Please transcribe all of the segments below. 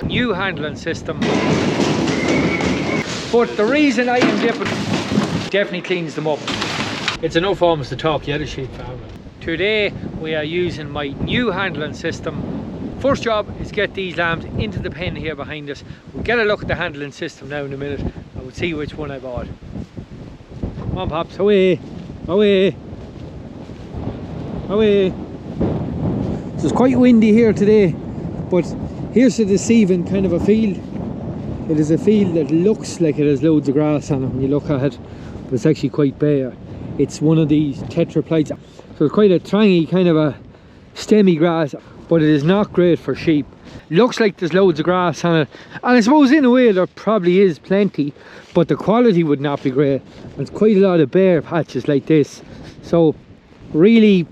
new handling system. But the reason I am dipping definitely cleans them up. It's enough almost to talk you out of sheep farming. Today we are using my new handling system. First job is get these lambs into the pen here behind us. We'll get a look at the handling system now in a minute and we'll see which one I bought. Come on, Pops, away, away, away. It's quite windy here today, but here's a deceiving kind of a field. It is a field that looks like it has loads of grass on it when you look at it, but it's actually quite bare. It's one of these tetraplites, so it's quite a trangy kind of a stemmy grass, but it is not great for sheep. Looks like there's loads of grass on it, and I suppose in a way there probably is plenty, but the quality would not be great. There's quite a lot of bare patches like this, so really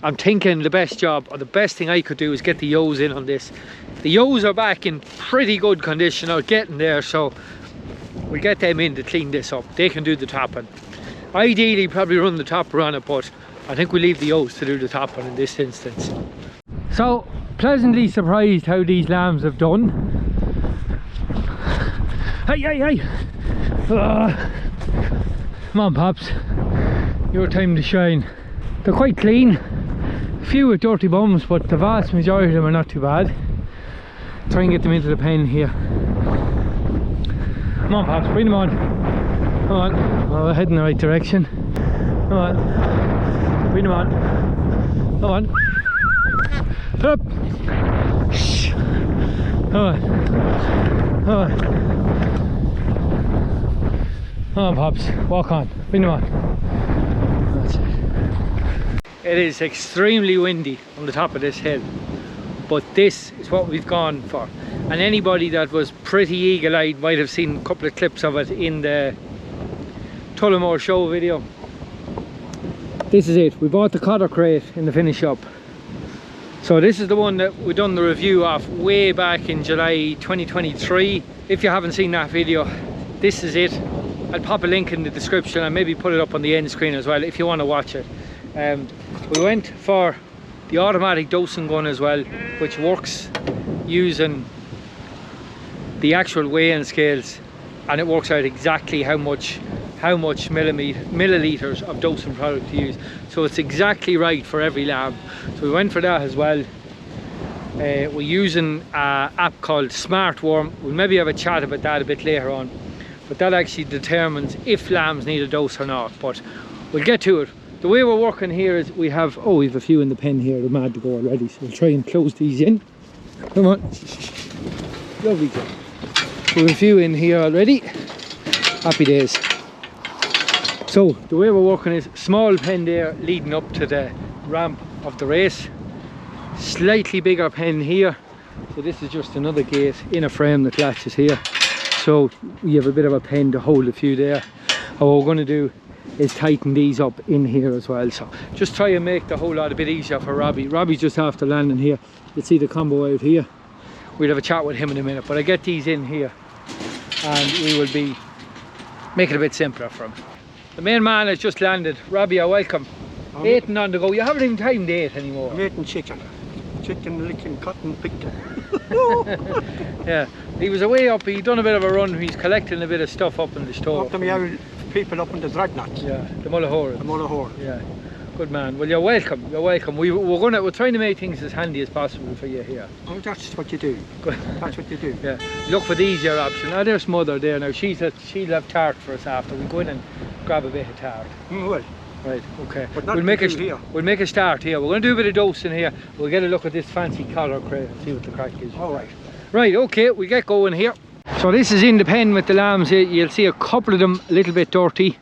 I'm thinking the best job, or the best thing I could do, is get the ewes in on this. The ewes are back in pretty good condition, or getting there, so we'll get them in to clean this up. They can do the topping. Ideally probably run the topper on it, but I think we'll leave the ewes to do the topping in this instance. So pleasantly surprised how these lambs have done. Hey, hey, hey! Come on, Pops, your time to shine. They're quite clean. A few with dirty bums, but the vast majority of them are not too bad. Try and get them into the pen here. Come on, Pops, bring them on. Come on. Oh, we're heading in the right direction. Come on. Bring them on. Come on. Up. Come on. Come on. Come on, Pops. Walk on. Bring them on. That's it. It is extremely windy on the top of this hill, but this is what we've gone for. And anybody that was pretty eagle-eyed might have seen a couple of clips of it in the Tullamore show video. This is it. We bought the cotter crate in the finish up. So this is the one that we done the review of way back in July 2023. If you haven't seen that video, this is it. I'll pop a link in the description and maybe put it up on the end screen as well if you want to watch it. We went for the automatic dosing gun as well, which works using the actual weighing scales, and it works out exactly how much milliliters of dosing product to use, so it's exactly right for every lamb. So we went for that as well. We're using an app called Smartworm. We'll maybe have a chat about that a bit later on, but that actually determines if lambs need a dose or not, but we'll get to it. The way we're working here is we have a few in the pen here. They're mad to go already, so we'll try and close these in. Come on. Lovely job. We have a few in here already. Happy days. So the way we're working is small pen there leading up to the ramp of the race. Slightly bigger pen here. So this is just another gate in a frame that latches here. So we have a bit of a pen to hold a few there. And what we're going to do is tighten these up in here as well, so just try and make the whole lot a bit easier for Robbie. Robbie's just after landing here. You'll see the combo out here. We'll have a chat with him in a minute, but I get these in here and we will be making it a bit simpler for him. The main man has just landed. Robbie, you're welcome. Eating on the go. You haven't even time to eat anymore. I'm eating chicken, licking, cotton, picking. Yeah, he was away up, he'd done a bit of a run, he's collecting a bit of stuff up in the store. Up to me, people up in the Dreadnought. Yeah, the Mullahora. The Mullahora. Yeah, good man. Well, you're welcome. You're welcome. We're trying to make things as handy as possible for you here. Oh, that's what you do. Good. That's what you do. Yeah. Look for the easier option. Now there's mother there. Now she'll have tart for us after. We'll go in and grab a bit of tart. Well. Right. Okay. But not we'll make a start here. We're going to do a bit of dosing here. We'll get a look at this fancy collar crate and see what the crack is. All right. Right. Okay. We get going here. So this is in the pen with the lambs here. You'll see a couple of them a little bit dirty.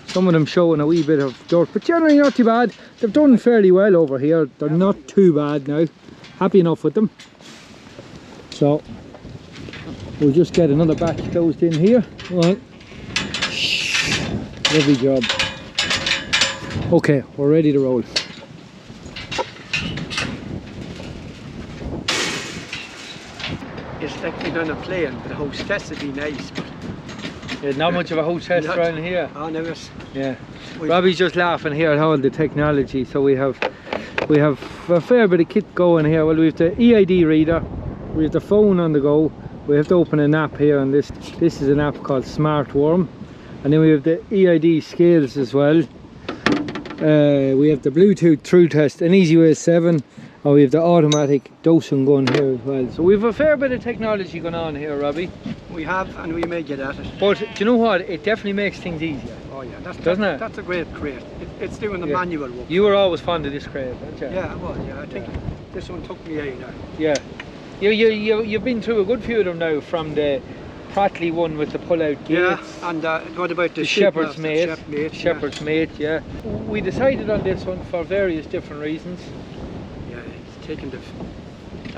Some of them showing a wee bit of dirt, but generally not too bad. They've done fairly well over here. They're not too bad now. Happy enough with them. So we'll just get another batch closed in here. Right. Lovely job. Okay, we're ready to roll. It's like you're on a plane, but the hostess would be nice. But there's not much of a hostess around here. Oh no, yes. Yeah. Robbie's just laughing here at all the technology. So we have a fair bit of kit going here. Well, we have the EID reader, we have the phone on the go. We have to open an app here, and this is an app called Smart Worm. And then we have the EID scales as well. We have the Bluetooth True Test, an EasyWay 7. And we have the automatic dosing gun here as well. So we have a fair bit of technology going on here, Robbie. We have, and we may get at it. But do you know what? It definitely makes things easier. Oh yeah, Doesn't it? That's a great crate. It's doing the manual work. You were always fond of this crate, weren't you? Yeah, well, yeah. I think this one took me out now. Yeah. You've been through a good few of them now, from the Prattley one with the pull-out gates. Yeah, and what about the Shepherd's Mate? Shepherd's Mate, yeah. We decided on this one for various different reasons. Yeah, it's taking the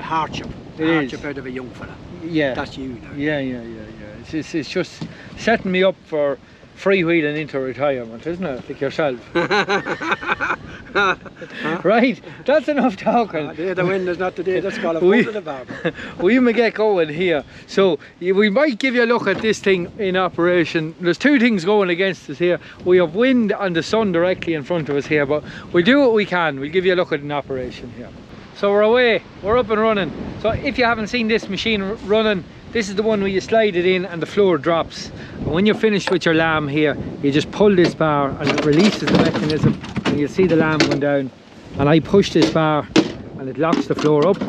hardship out of a young fella. Yeah. That's you now. Yeah. It's just setting me up for freewheeling into retirement, isn't it? Like yourself. Right, that's enough talking. The day of the wind is not the day that's called a foot of the barber. We may get going here. So we might give you a look at this thing in operation. There's two things going against us here. We have wind and the sun directly in front of us here, but we'll do what we can. We'll give you a look at it in operation here. So we're away, we're up and running. So if you haven't seen this machine running, this is the one where you slide it in and the floor drops. And when you're finished with your lamb here, you just pull this bar and it releases the mechanism, and you'll see the lamb going down. And I push this bar and it locks the floor up.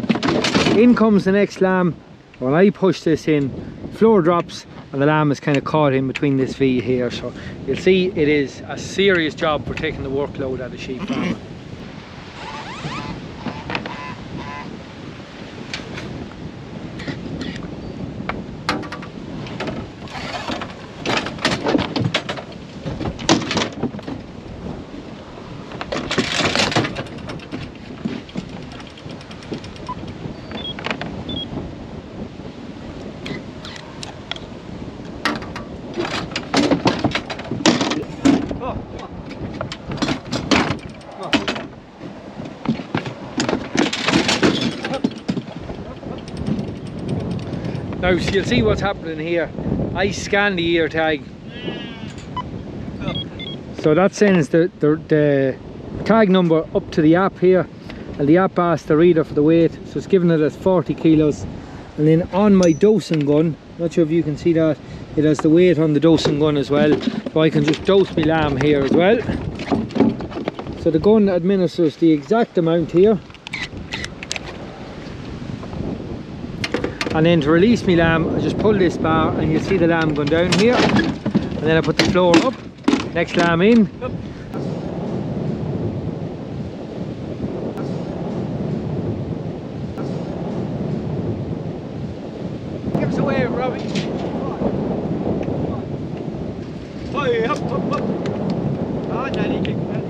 In comes the next lamb. When I push this in, floor drops and the lamb is kind of caught in between this V here. So you'll see it is a serious job for taking the workload out of sheep farming. Now, so you'll see what's happening here. I scan the ear tag. So that sends the tag number up to the app here, and the app asks the reader for the weight, so it's giving it as 40 kilos. And then on my dosing gun, not sure if you can see that, it has the weight on the dosing gun as well, so I can just dose my lamb here as well. So the gun administers the exact amount here. And then to release my lamb, I just pull this bar and you'll see the lamb going down here. And then I put the floor up, next lamb in. Give us away, Robbie. Hey, up. Ah, Daddy, kick that.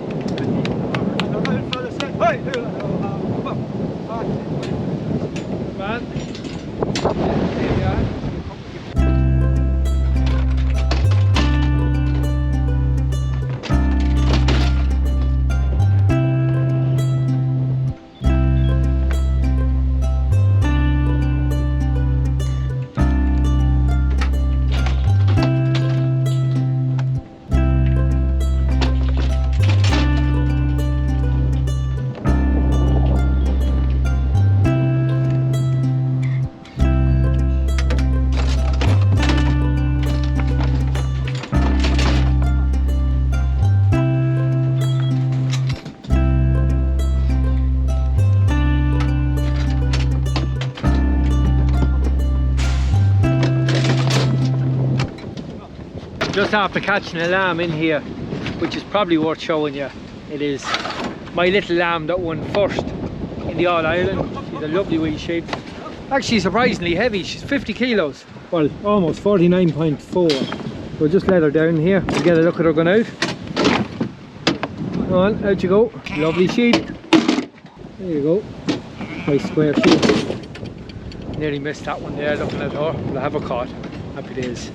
Man. There we are. Just after catching a lamb in here, which is probably worth showing you. It is my little lamb that won first in the All Ireland. She's a lovely wee sheep. Actually surprisingly heavy, she's 50 kilos. Well, almost 49.4. We'll just let her down here and get a look at her going out. Come on, out you go. Lovely sheep. There you go. Nice square sheep. Nearly missed that one there looking at her, but I have her caught. Happy days.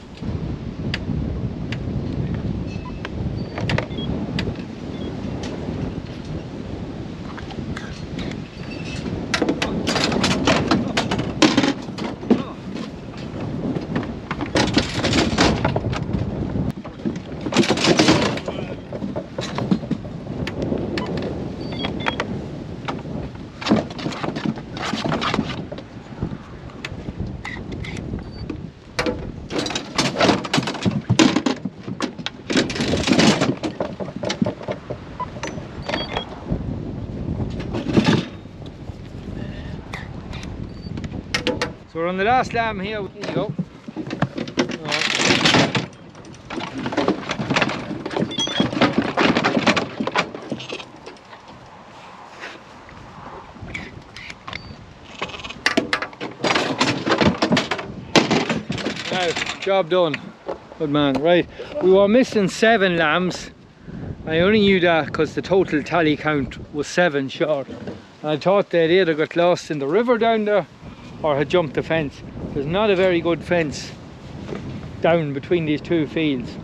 So we're on the last lamb here. Here you go. Now, job done. Good man. Right, we were missing 7 lambs. I only knew that because the total tally count was 7 short. And I thought they'd either got lost in the river down there or had jumped the fence. There's not a very good fence down between these 2 fields.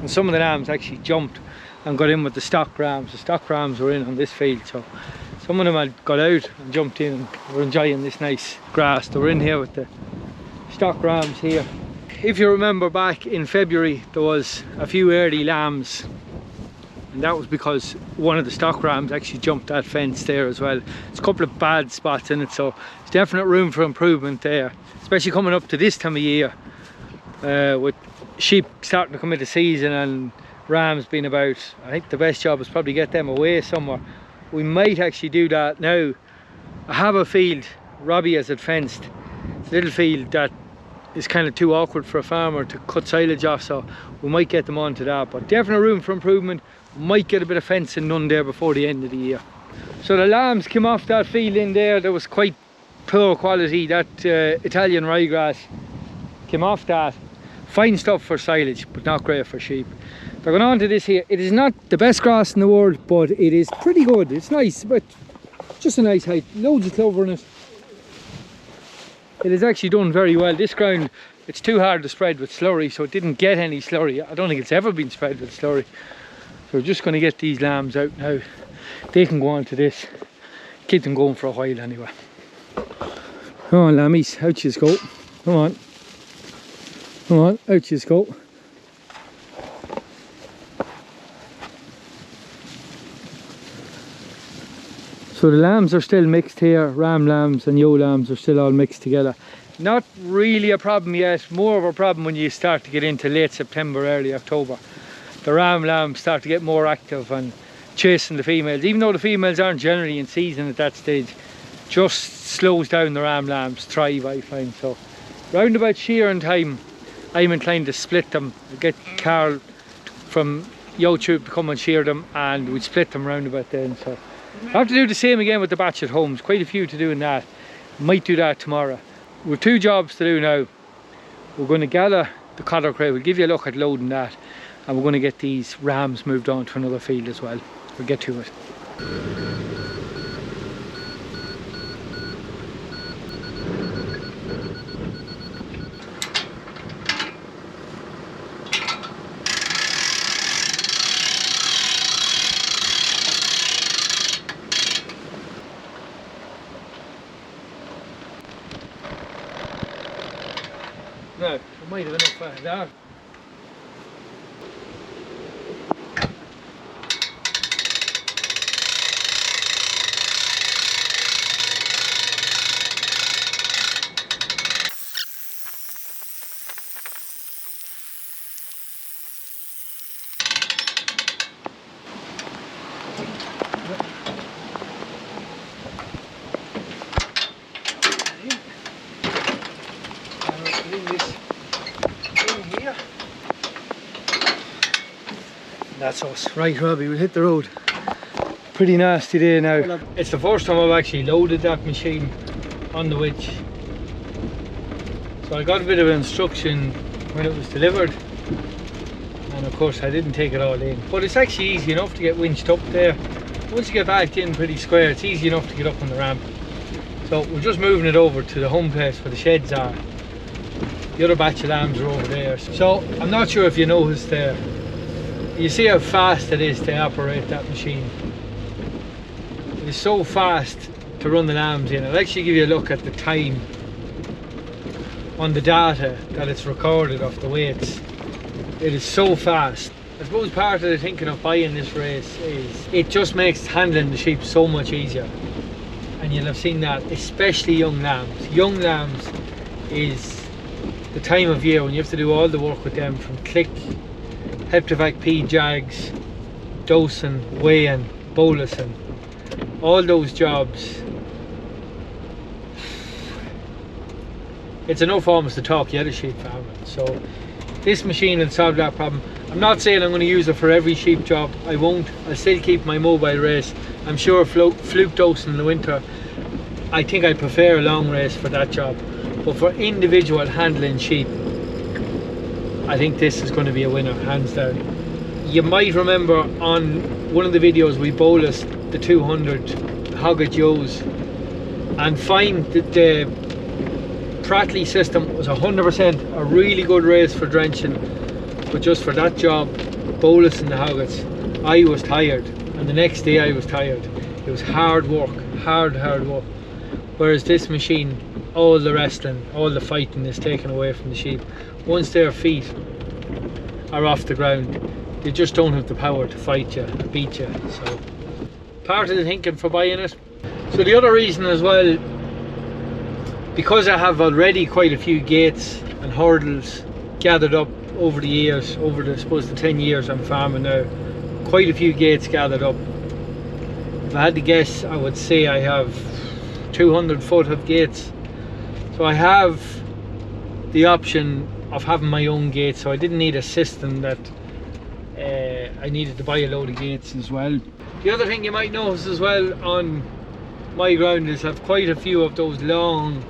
And some of the lambs actually jumped and got in with the stock rams. The stock rams were in on this field, so some of them had got out and jumped in and were enjoying this nice grass. They were in here with the stock rams here. If you remember back in February, there was a few early lambs, and that was because one of the stock rams actually jumped that fence there as well. There's a couple of bad spots in it, so there's definite room for improvement there, especially coming up to this time of year, with sheep starting to come into season and rams being about. I think the best job is probably get them away somewhere. We might actually do that now. I have a field Robbie has it fenced. It's a little field that is kind of too awkward for a farmer to cut silage off, so we might get them onto that, but definitely room for improvement. We might get a bit of fencing done there before the end of the year. So the lambs came off that field in there. That was quite poor quality. That Italian ryegrass came off that. Fine stuff for silage, but not great for sheep. They're going on to this here. It is not the best grass in the world, but it is pretty good. It's nice, but just a nice height. Loads of clover in it. It is actually done very well. This ground, it's too hard to spread with slurry, so it didn't get any slurry. I don't think it's ever been spread with slurry. So we're just going to get these lambs out now. They can go on to this. Keep them going for a while anyway. Come on, lammies, out you go. Come on. Come on, out you go. So the lambs are still mixed here. Ram lambs and ewe lambs are still all mixed together. Not really a problem yet. More of a problem when you start to get into late September, early October. The ram lambs start to get more active and chasing the females. Even though the females aren't generally in season at that stage, just slows down the ram lambs thrive, I find. So round about shearing time, I'm inclined to split them. I get Carl from YouTube to come and shear them, and we split them round about then. So I have to do the same again with the batch at home. There's quite a few to do in that. Might do that tomorrow. We've 2 jobs to do now. We're going to gather the cotter crate. We'll give you a look at loading that, and we're going to get these rams moved on to another field as well. We'll get to it. No, I might have enough of that. That's us. Right, Robbie, we'll hit the road. Pretty nasty day now. It's the first time I've actually loaded that machine on the winch. So I got a bit of instruction when it was delivered, and of course I didn't take it all in. But it's actually easy enough to get winched up there. Once you get backed in pretty square, it's easy enough to get up on the ramp. So we're just moving it over to the home place where the sheds are. The other batch of lambs are over there. So I'm not sure if you noticed there. You see how fast it is to operate that machine. It is so fast to run the lambs in. I'll actually give you a look at the time on the data that it's recorded of the weights. It is so fast. I suppose part of the thinking of buying this race is it just makes handling the sheep so much easier. And you'll have seen that, especially young lambs. Young lambs is the time of year when you have to do all the work with them, from click, Heptivac P jags, dosing, weighing, bolusing, all those jobs. it's enough almost to talk you out of sheep farming. So this machine will solve that problem. I'm not saying I'm going to use it for every sheep job. I won't. I'll still keep my mobile race. I'm sure fluke dosing in the winter, I think I prefer a long race for that job. But for individual handling sheep, I think this is going to be a winner, hands down. You might remember on one of the videos we bolused the 200 Hoggets Joes, and find that the Prattley system was 100% a really good race for drenching, but just for that job, bolusing the Hoggets, I was tired, and the next day I was tired. It was hard work, hard work. Whereas this machine, all the wrestling, all the fighting is taken away from the sheep. Once their feet are off the ground, they just don't have the power to fight you, beat you. So part of the thinking for buying it. So the other reason as well, because I have already quite a few gates and hurdles gathered up over the years, over the, I suppose the 10 years I'm farming now, quite a few gates gathered up. If I had to guess, I would say I have 200 foot of gates. So I have the option of having my own gates, so I didn't need a system that I needed to buy a load of gates as well. The other thing you might notice as well on my ground is I have quite a few of those long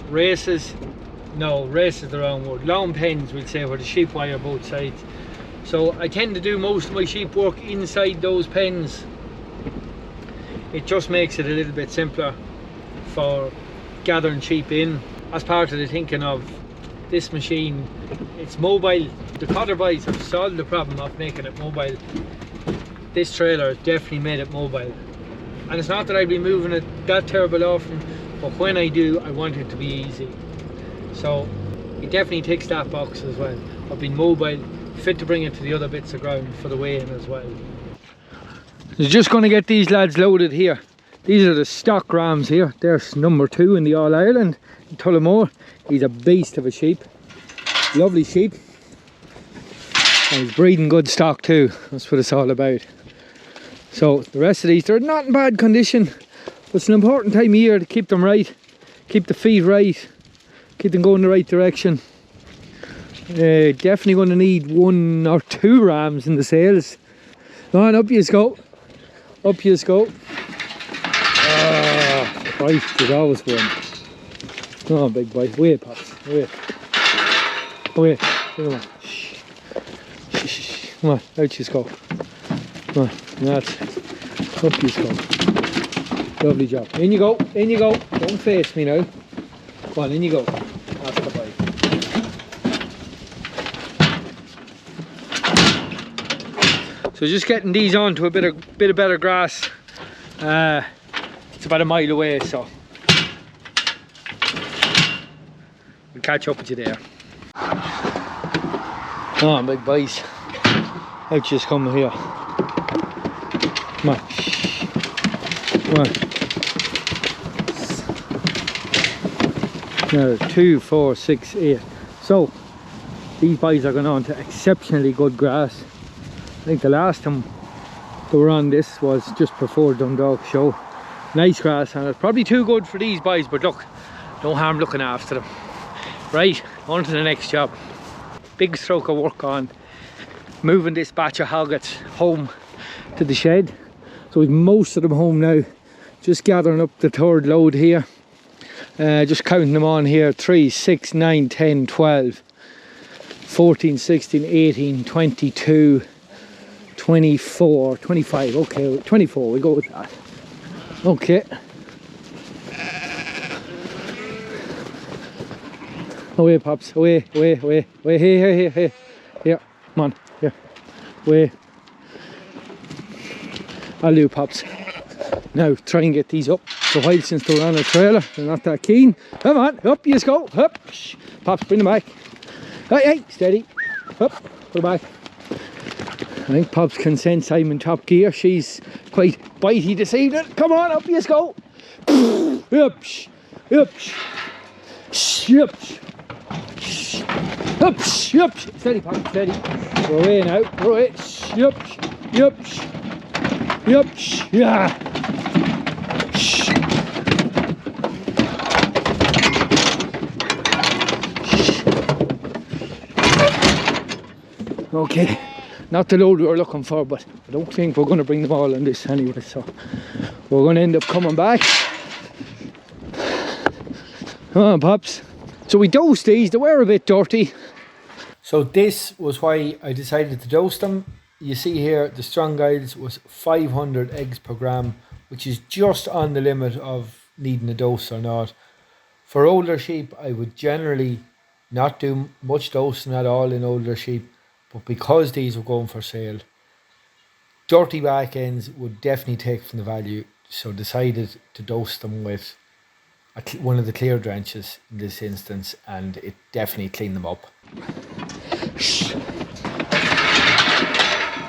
races. No, race is the wrong word. Long pens, we'll say, where the sheep wire both sides. So I tend to do most of my sheep work inside those pens. It just makes it a little bit simpler for gathering sheep in. As part of the thinking of this machine, it's mobile. The Cotter boys have solved the problem of making it mobile. This trailer definitely made it mobile. And it's not that I'd be moving it that terrible often, but when I do, I want it to be easy. So it definitely ticks that box as well, of being mobile, fit to bring it to the other bits of ground for the weigh-in as well. So just going to get these lads loaded here. These are the stock rams here. There's number 2 in the All-Ireland in Tullamore. He's a beast of a sheep. Lovely sheep. And he's breeding good stock too. That's what it's all about. So the rest of these, they're not in bad condition. But it's an important time of year to keep them right. Keep the feet right. Keep them going the right direction. Definitely going to need 1 or 2 rams in the sales. Go on, up you go. Up you go. Ah, Christ, there's always one. Come on, big boy. Away, Pops. Away. Away. Come on. Shh. Shh, shh. Come on, out you go. Come on, that's it. Up you go. Lovely job. In you go. In you go. Don't face me now. Come on, in you go. That's the bite. So just getting these onto a bit of better grass. It's about a mile away, so we'll catch up with you there. Come on, big boys. Out just come here. Come on. Come on. Now 2, 4, 6, 8. So these boys are going on to exceptionally good grass. I think the last time they were on this was just before Dundalk show. Nice grass, and it's probably too good for these boys, but look, no harm looking after them. Right, on to the next job. Big stroke of work on moving this batch of Hoggets home to the shed. So we've most of them home now. Just gathering up the 3rd load here. Just counting them on here. 3, 6, 9, 10, 12, 14, 16, 18, 22, 24, 25, okay, 24, we'll go with that. Okay. Away, Pops, away, away, away, away, here, here, come on, here, away. I'll do, Pops. Now, try and get these up. So while since they're on a trailer, they're not that keen. Come on, up you go, up. Pops, bring them back. Hey, hey, steady, up, put them back. I think Pops can sense I'm in top gear. She's quite bitey this evening. Come on, up you go. Up, up, up, up, up. Steady, Pops, steady. We're away now. We're away. Up, up, up, yeah. Okay, not the load we were looking for, but I don't think we're going to bring them all on this anyway, so we're going to end up coming back. Come on, Pops. So we dosed these, they were a bit dirty. So this was why I decided to dose them. You see here, the strong guides was 500 eggs per gram, which is just on the limit of needing a dose or not. For older sheep, I would generally not do much dosing at all in older sheep, but because these were going for sale, dirty back ends would definitely take from the value, so decided to dose them with one of the clear drenches in this instance, and it definitely cleaned them up.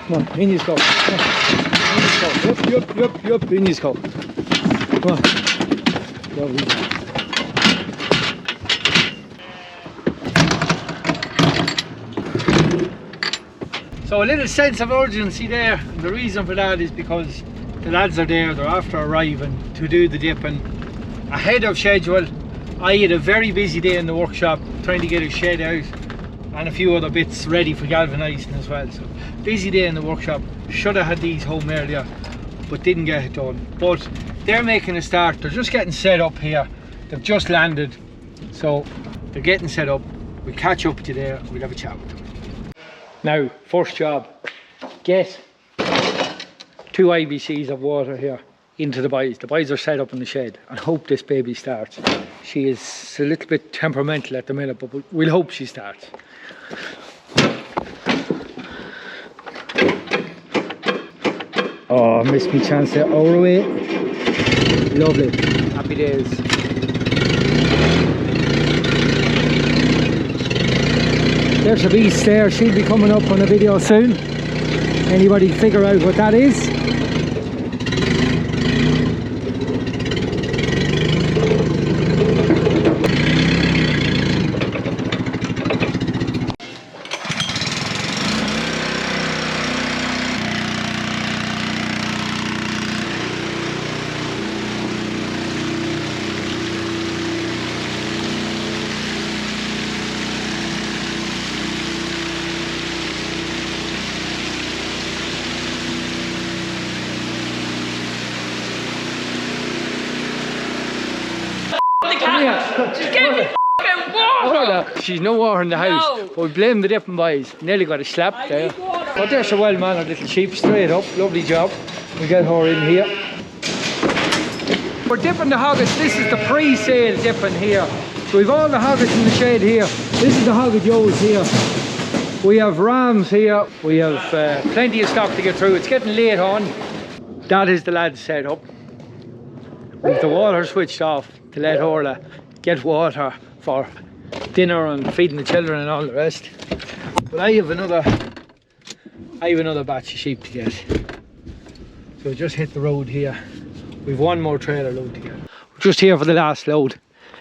Come on, in you go. Yup, in you go. Come on. Lovely. So a little sense of urgency there. The reason for that is because the lads are there, they're after arriving to do the dipping ahead of schedule. I had a very busy day in the workshop trying to get a shed out and a few other bits ready for galvanizing as well. So busy day in the workshop. Should have had these home earlier, but didn't get it done. But they're making a start. They're just getting set up here. They've just landed, so they're getting set up. We'll catch up to you there. We'll have a chat with them. Now, first job, get 2 IBCs of water here into the boys. The boys are set up in the shed, and hope this baby starts. She is a little bit temperamental at the minute, but we'll hope she starts. Oh, missed me chance there. Over away. Lovely. Happy days. There's a beast there. She'll be coming up on a video soon. Anybody figure out what that is? Just give me fucking water! She's no water in the house, No. but we blame the dipping boys. Nearly got a slap there. But there's a well-mannered little sheep, straight up. Lovely job. We get her in here. We're dipping the hoggets. This is the pre-sale dipping here. So we've all the hoggets in the shed here. This is the hogget Joes here. We have rams here. We have plenty of stock to get through. It's getting late on. That is the lads set up. With the water switched off to let Orla get water for dinner and feeding the children and all the rest. But I have another batch of sheep to get. So just hit the road here. We've one more trailer load to get. We're just here for the last load.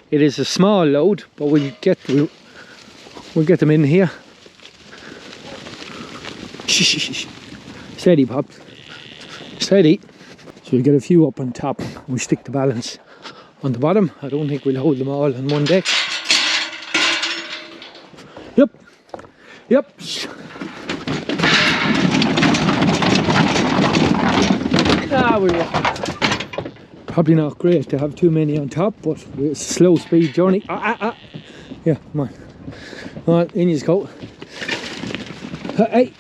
It is a small load, but we'll get them in here. Steady, Pops. Steady. So we get a few up on top. We stick the balance on the bottom. I don't think we'll hold them all on one deck. Yep. Yep. Probably not great to have too many on top, but it's a slow speed journey. Yeah, come on. Come on, in you go. Hey.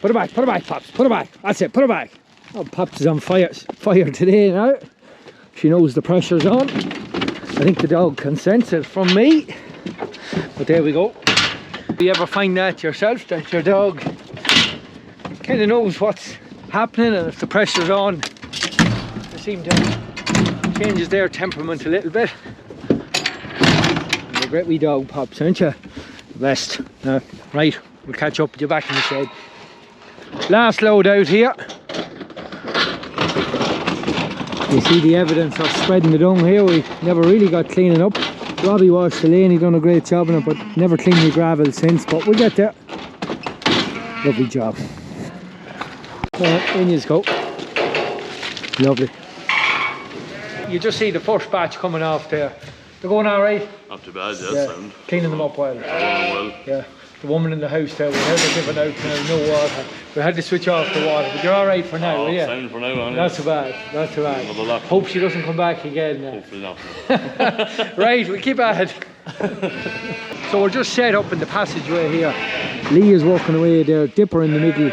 Put it back, Pops. Put it back. That's it, put it back. Oh, Pops is on fire today now. She knows the pressure's on. I think the dog can sense it from me. But there we go. Do you ever find that yourself, that your dog kind of knows what's happening, and if the pressure's on, they seem to changes their temperament a little bit. You're a great wee dog, Pops, aren't you? The best. Right, we'll catch up with you back in the shed. Last load out here. You see the evidence of spreading the dung here. We never really got cleaning up. Robbie washed the lane, he done a great job on it, but never cleaned the gravel since, but we'll get there. Lovely job. In you go. Lovely. You just see the first batch coming off there. They're going alright? Not too bad, Yeah. sound. Cleaning them up well. Well. Yeah. the woman in the house there, we had to give it out now, no water. We had to switch off the water, but you're alright for now, yeah? Sound for now, aren't Not so bad, not so bad. Hope she doesn't come back again now. Hopefully not. Right, we'll keep at it. So we're just set up in the passageway here. Lee is walking away there, dipper in the middle.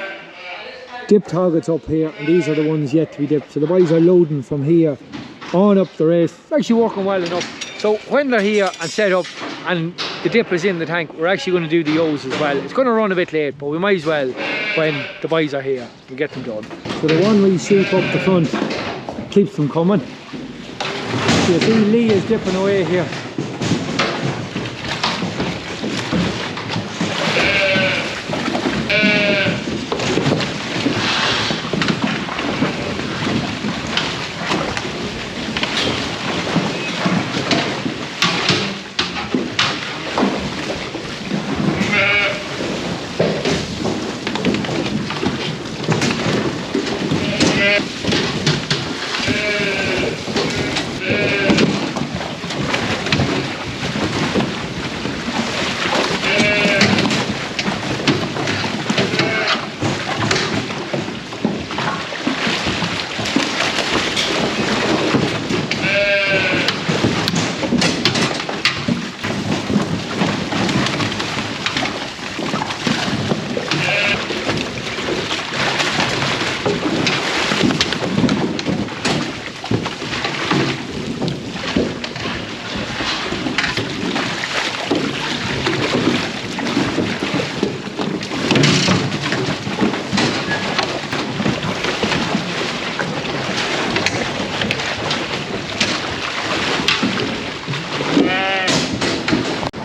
Dipped Hoggets up here, and these are the ones yet to be dipped. So the boys are loading from here on up the race. It's actually working well enough. So when they're here and set up and the dip is in the tank, we're actually going to do the O's as well. It's going to run a bit late, but we might as well when the boys are here. We'll get them done. So the one we sweep up the front keeps them coming. So you see Lee is dipping away here.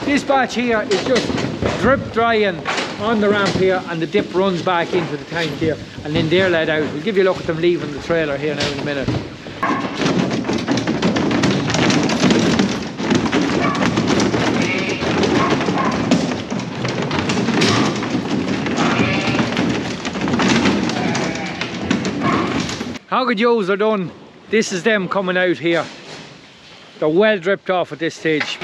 This batch here is just drip drying on the ramp here, and the dip runs back into the tank here, and then they're let out. We'll give you a look at them leaving the trailer here now in a minute. Hogget Yo's are done. This is them coming out here. They're well dripped off at this stage.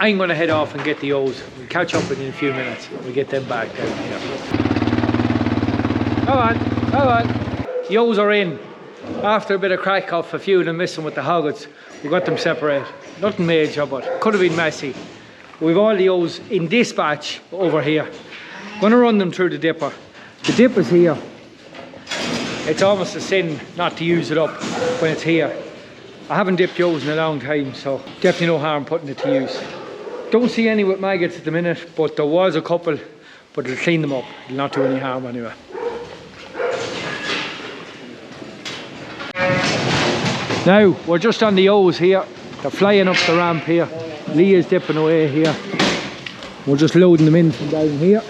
I'm going to head off and get the O's. We'll catch up in a few minutes. We'll get them back down here. Come on. The O's are in. After a bit of crack off, a few of them missing with the Hoggets, we got them separate. Nothing major, but could have been messy. We've all the O's in this batch over here. Going to run them through the dipper. The dipper's here. It's almost a sin not to use it up when it's here. I haven't dipped the O's in a long time, so definitely no harm putting it to use. Don't see any with maggots at the minute, but there was a couple, but it'll clean them up. It'll not do any harm anyway. Now, we're just on the O's here. They're flying up the ramp here. Lee is dipping away here. We're just loading them in from down here.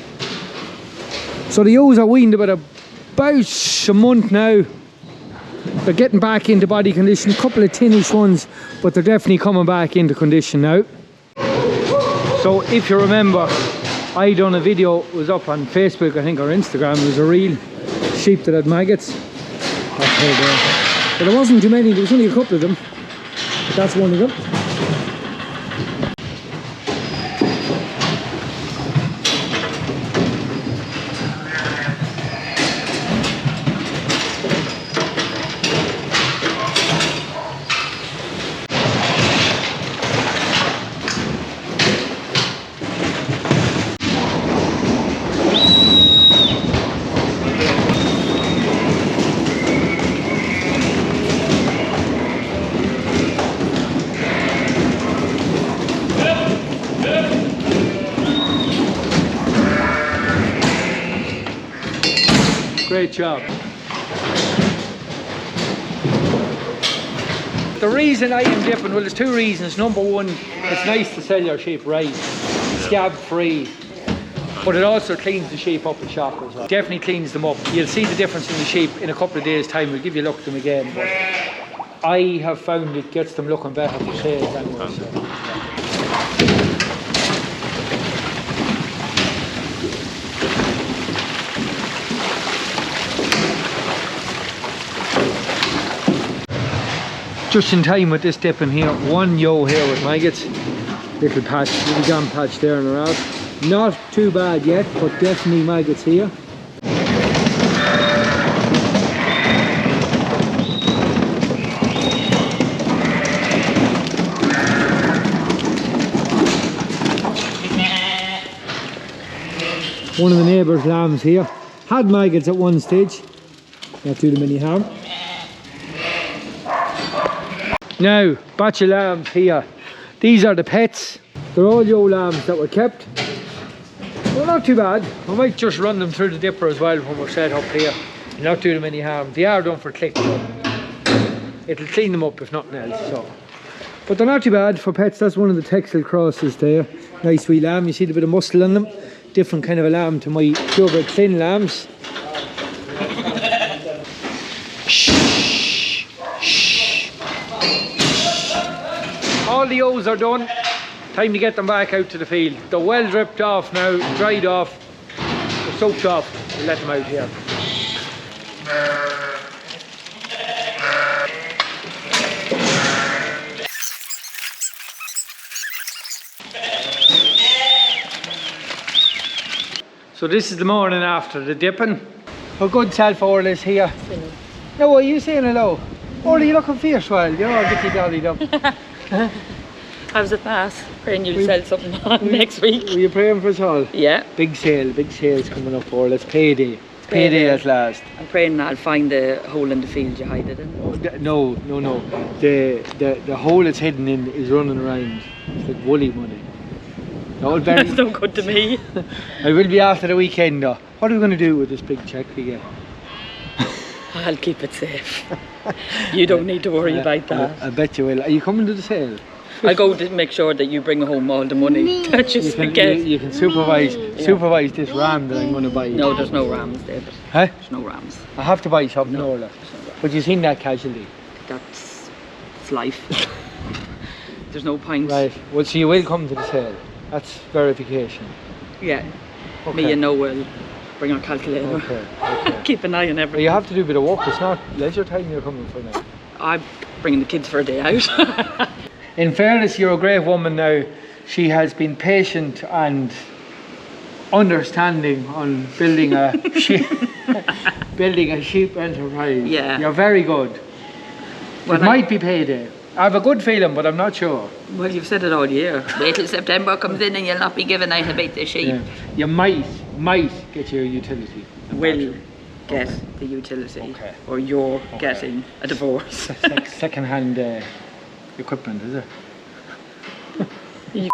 So the O's are weaned about a month now. They're getting back into body condition. A couple of tinnish ones, but they're definitely coming back into condition now. So if you remember, I done a video, it was up on Facebook I think, or Instagram. It was a real sheep that had maggots. But there wasn't too many, there was only a couple of them, but that's one of them. Great job. The reason I am dipping, well, there's two reasons. Number one, it's nice to sell your sheep right, scab free, but it also cleans the sheep up in shop as well. Definitely cleans them up. You'll see the difference in the sheep in a couple of days' time. We'll give you a look at them again, but I have found it gets them looking better for sales anyway. So. Just in time with this dip in here, one yo here with maggots. Little patch, little jam patch there in the route. Not too bad yet, but definitely maggots here. One of the neighbours' lambs here. Had maggots at one stage. Not do them any harm. Now, batch of lambs here. These are the pets. They're all yo lambs that were kept. Well, not too bad. We might just run them through the dipper as well when we're set up here. Not do them any harm. They are done for click, but it'll clean them up if nothing else. So, but they're not too bad for pets. That's one of the Texel crosses there. Nice wee lamb. You see the bit of muscle on them. Different kind of a lamb to my purebred thin lambs. All the O's are done. Time to get them back out to the field. They're well dripped off now, dried off, they're soaked off. We'll let them out here. So this is the morning after the dipping. A good self-order is here. Hello. No, are you saying hello? Oh, are you looking fierce? Well, you're all dicky dollied up. How's it pass? Praying you'll sell something on next week. Were you praying for us all? Yeah. Big sales coming up, Orla. It's payday. It's payday at last. I'm praying I'll find the hole in the field you hide it in. Oh, no. The hole it's hidden in is running around. It's like woolly money. That's no good to me. I will be after the weekend though. What are we going to do with this big check we get? I'll keep it safe. You don't need to worry about that. I bet you will. Are you coming to the sale? I'll go to make sure that you bring home all the money that you get. You can supervise this ram that I'm going to buy. No, there's no rams, David. Huh? There's no rams. I have to buy something, Orla. But you've seen that casualty. It's life. There's no point. Right. Well, so you will come to the sale. That's verification. Yeah. Okay. Me and Noah will bring our calculator. Okay. Keep an eye on everything. But you have to do a bit of work. It's not leisure time you're coming for now. I'm bringing the kids for a day out. In fairness, you're a great woman now. She has been patient and understanding on building a sheep enterprise. Yeah. You're very good. Well, it might be payday. I have a good feeling, but I'm not sure. Well, you've said it all year. Wait till September comes in and you'll not be given out about the sheep. Yeah. You might get your utility. Will get the utility. Okay. Or you're getting a divorce. Second-hand equipment, is it?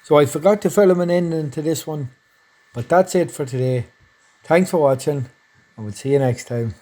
So I forgot to film an ending to this one, but that's it for today. Thanks for watching, and we'll see you next time.